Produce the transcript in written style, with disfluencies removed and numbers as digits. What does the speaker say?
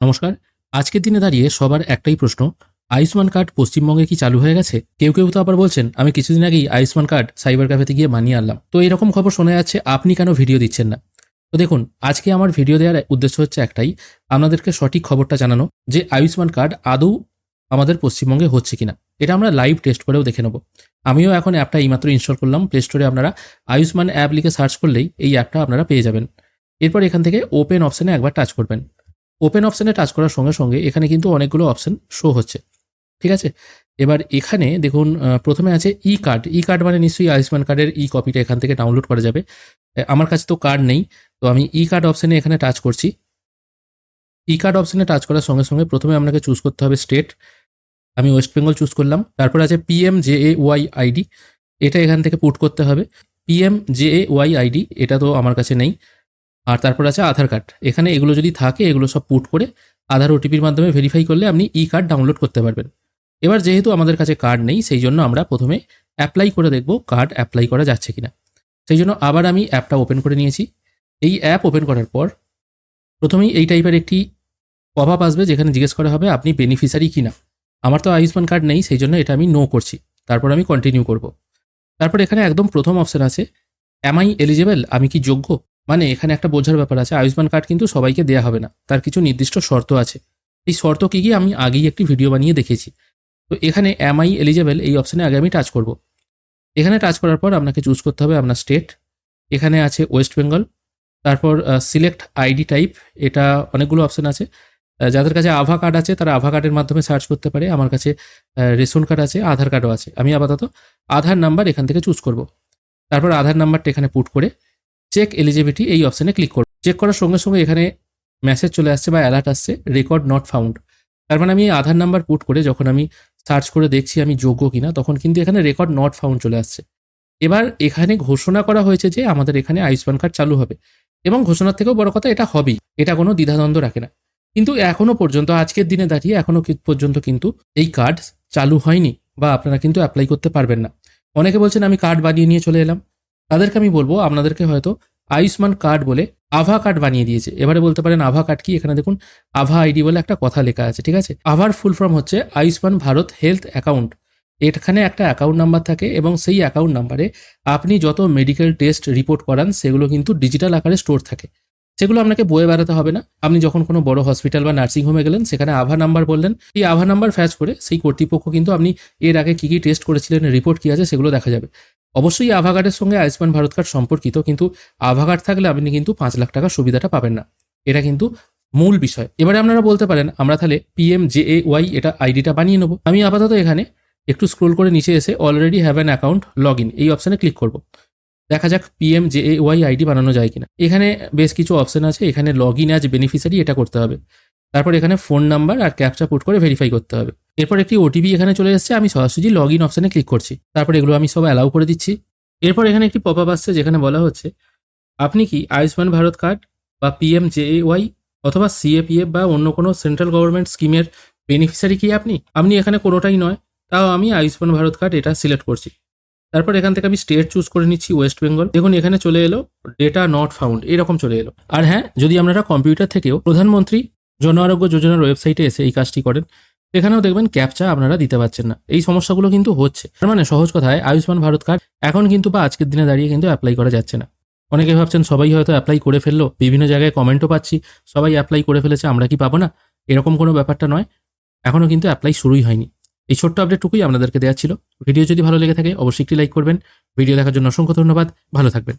নমস্কার। আজকের দিনে দাঁড়িয়ে সবার একটাই প্রশ্ন, আয়ুষ্মান কার্ড পশ্চিমবঙ্গে কি চালু হয়ে গেছে? কেউ তো আবার বলছেন, আমি কিছুদিন আগেই আয়ুষ্মান কার্ড সাইবার ক্যাফেতে গিয়ে বানিয়ে আনলাম। তো এরকম খবর শোনা যাচ্ছে, আপনি কেন ভিডিও দিচ্ছেন না? তো দেখুন, আজকে আমার ভিডিও দেওয়ার উদ্দেশ্য হচ্ছে একটাই, আপনাদেরকে সঠিক খবরটা জানানো যে আয়ুষ্মান কার্ড আদৌ আমাদের পশ্চিমবঙ্গে হচ্ছে কিনা। এটা আমরা লাইভ টেস্ট করেও দেখে নেব। আমিও এখন অ্যাপটা এইমাত্র ইনস্টল করলাম। প্লে স্টোরে আপনারা আয়ুষ্মান অ্যাপ লিখে সার্চ করলেই এই অ্যাপটা আপনারা পেয়ে যাবেন। এরপর এখান থেকে ওপেন অপশানে একবার টাচ করবেন। ওপেন অপশানে টাচ করার সঙ্গে সঙ্গে এখানে কিন্তু অনেকগুলো অপশান শো হচ্ছে, ঠিক আছে? এবার এখানে দেখুন, প্রথমে আছে ই কার্ড। ই কার্ড মানে নিশ্চয়ই আয়ুষ্মান কার্ডের ই কপিটা এখান থেকে ডাউনলোড করা যাবে। আমার কাছে তো কার্ড নেই, তো আমি ই কার্ড অপশানে এখানে টাচ করছি। ই কার্ড অপশানে টাচ করার সঙ্গে সঙ্গে প্রথমে আপনাকে চুজ করতে হবে স্টেট। আমি ওয়েস্ট বেঙ্গল চুজ করলাম। তারপর আছে PMJAY আইডি, এটা এখান থেকে পুট করতে হবে। PMJAY আইডি এটা তো আমার কাছে নেই। আর তারপর আছে আধার কার্ড। এখানে এগুলো যদি থাকে এগুলো সব পুট করে আধার ওটিপির মাধ্যমে ভেরিফাই করলে আপনি ই কার্ড ডাউনলোড করতে পারবেন। এবার যেহেতু আমাদের কাছে কার্ড নেই, সেই জন্য আমরা প্রথমে অ্যাপ্লাই করে দেখব কার্ড অ্যাপ্লাই করা যাচ্ছে কিনা। সেই জন্য আবার আমি অ্যাপটা ওপেন করে নিয়েছি। এই অ্যাপ ওপেন করার পর প্রথমেই এই টাইপের একটি পপ আপ আসবে, যেখানে জিজ্ঞেস করা হবে আপনি বেনিফিশিয়ারি কিনা। আমার তো আয়ুষ্মান কার্ড নেই, সেই জন্য এটা আমি নো করছি। তারপর আমি কন্টিনিউ করব। তারপর এখানে একদম প্রথম অপশন আছে অ্যাম আই এলিজেবল, আমি কি যোগ্য। মানে এখানে একটা বোঝার ব্যাপার আছে, আয়ুষ্মান কার্ড কিন্তু সবাইকে দেয়া হবে না, তার কিছু নির্দিষ্ট শর্ত আছে। এই শর্ত কি কি আমি আগেই একটি ভিডিও বানিয়ে দেখেছি। তো এখানে অ্যাম আই এলিজেবল এই অপশানে আগে আমি টাচ করব। এখানে টাচ করার পর আপনাকে চুজ করতে হবে আপনার স্টেট। এখানে আছে ওয়েস্ট বেঙ্গল। তারপর সিলেক্ট আইডি টাইপ, এটা অনেকগুলো অপশান আছে। যাদের কাছে আভা কার্ড আছে তারা আভা কার্ডের মাধ্যমে সার্চ করতে পারে। আমার কাছে রেশন কার্ড আছে, আধার কার্ডও আছে। আমি আপাতত আধার নাম্বার এখান থেকে চুজ করব। তারপর আধার নাম্বারটা এখানে পুট করে চেক এলিজিবিলিটি এই অপশানে ক্লিক করব। চেক করার সঙ্গে সঙ্গে এখানে মেসেজ চলে আসছে বা অ্যালার্ট আসছে, রেকর্ড নট ফাউন্ড। তার মানে আমি এই আধার নাম্বার পুট করে যখন আমি সার্চ করে দেখছি আমি যোগ্য কিনা, তখন কিন্তু এখানে রেকর্ড নট ফাউন্ড চলে আসছে। এবার এখানে ঘোষণা করা হয়েছে যে আমাদের এখানে আয়ুষ্মান কার্ড চালু হবে, এবং ঘোষণার থেকেও বড় কথা এটা হবেই, এটা কোনো দ্বিধাদ্বন্দ্ব রাখে না। কিন্তু এখনো পর্যন্ত, আজকের দিনে দাঁড়িয়ে এখনো পর্যন্ত কিন্তু এই কার্ড চালু হয়নি, বা আপনারা কিন্তু অ্যাপ্লাই করতে পারবেন না। অনেকে বলছেন আমি কার্ড বানিয়ে নিয়ে চলে এলাম। তাদেরকে আমি বলবো, আপনাদেরকে হয়তো আয়ুষ্মান কার্ড বলে আভা কার্ড বানিয়ে দিয়েছে। এবারে বলতে পারেন আভা কার্ড কি? এখানে দেখুন আভা আইডি বলে একটা কথা লেখা আছে, ঠিক আছে? আভার ফুল ফর্ম হচ্ছে আয়ুষ্মান ভারত হেলথ অ্যাকাউন্ট। এখানে একটা অ্যাকাউন্ট নাম্বার থাকে, এবং সেই অ্যাকাউন্ট নাম্বারে আপনি যত মেডিকেল টেস্ট রিপোর্ট করান সেগুলো কিন্তু ডিজিটাল আকারে স্টোর থাকে। সেগুলো আপনাকে বয়ে বেড়াতে হবে না। আপনি যখন কোনো বড় হসপিটাল বা নার্সিং হোমে গেলেন, সেখানে আভা নাম্বার বললেন, এই আভা নাম্বার ফ্যাচ করে সেই কর্তৃপক্ষ কিন্তু আপনি এর আগে কী কী টেস্ট করেছিলেন, রিপোর্ট কী আছে সেগুলো দেখা যাবে। অবশ্যই আভা কার্ডের সঙ্গে আয়ুষ্মান ভারত কার্ড সম্পর্কিত, কিন্তু আভা কার্ড থাকলে আপনি কিন্তু 5 লাখ টাকার সুবিধাটা পাবেন না। এটা কিন্তু মূল বিষয়। এবারে আপনারা বলতে পারেন আমরা তাহলে PMJAY এটা আইডিটা বানিয়ে নেবো। আমি আপাতত এখানে একটু স্ক্রোল করে নিচে এসে already have an account log in এই অপশানে ক্লিক করব। দেখা যাক PMJAY আইডি বানানো যায় কিনা। এখানে বেশ কিছু অপশান আছে, এখানে লগ ইন অ্যাজ বেনিফিশিয়ারি এটা করতে হবে। তারপর এখানে ফোন নাম্বার আর ক্যাপচা পুট করে ভেরিফাই করতে হবে। এরপর একটি ওটিপি এখানে চলে এসেছে, আমি সরাসরি লগ ইন অপশানে ক্লিক করছি। তারপর এগুলো আমি সব অ্যালাউ করে দিচ্ছি। এরপর এখানে একটি পপ আপ আসছে, যেখানে বলা হচ্ছে আপনি কি আয়ুষ্মান ভারত কার্ড বা PMJAY অথবা CAPF বা অন্য কোনো সেন্ট্রাল গভর্নমেন্ট স্কিমের বেনিফিশিয়ারি কি আপনি এখানে কোনোটাই নয়, তাও আমি আয়ুষ্মান ভারত কার্ড এটা সিলেক্ট করছি। তারপর এখান থেকে আমি স্টেট চুজ করে নিচ্ছি ওয়েস্ট বেঙ্গল। দেখুন এখানে চলে এলো ডেটা নট ফাউন্ড, এরকম চলে এলো। আর হ্যাঁ, যদি আপনারা কম্পিউটার থেকেও প্রধানমন্ত্রী জন আরোগ্য যোজনার ওয়েবসাইটে এসে এই কাজটি করেন, সেখানেও দেখবেন ক্যাপচা আপনারা দিতে পারছেন না। এই সমস্যাগুলো কিন্তু হচ্ছে। তার মানে সহজ কথায় আয়ুষ্মান ভারত কার্ড এখন কিন্তু বা আজকের দিনে দাঁড়িয়ে কিন্তু অ্যাপ্লাই করা যাচ্ছে না। অনেকে ভাবছেন সবাই হয়তো অ্যাপ্লাই করে ফেললো, বিভিন্ন জায়গায় কমেন্টও পাচ্ছি সবাই অ্যাপ্লাই করে ফেলেছে, আমরা কি পাবো না? এরকম কোনো ব্যাপারটা নয়, এখনও কিন্তু অ্যাপ্লাই শুরুই হয়নি। এই ছোট্ট আপডেটটুকুই আপনাদেরকে দেওয়া ছিল। ভিডিও যদি ভালো লেগে থাকে অবশ্যই একটি লাইক করবেন। ভিডিও দেখার জন্য অসংখ্য ধন্যবাদ। ভালো থাকবেন।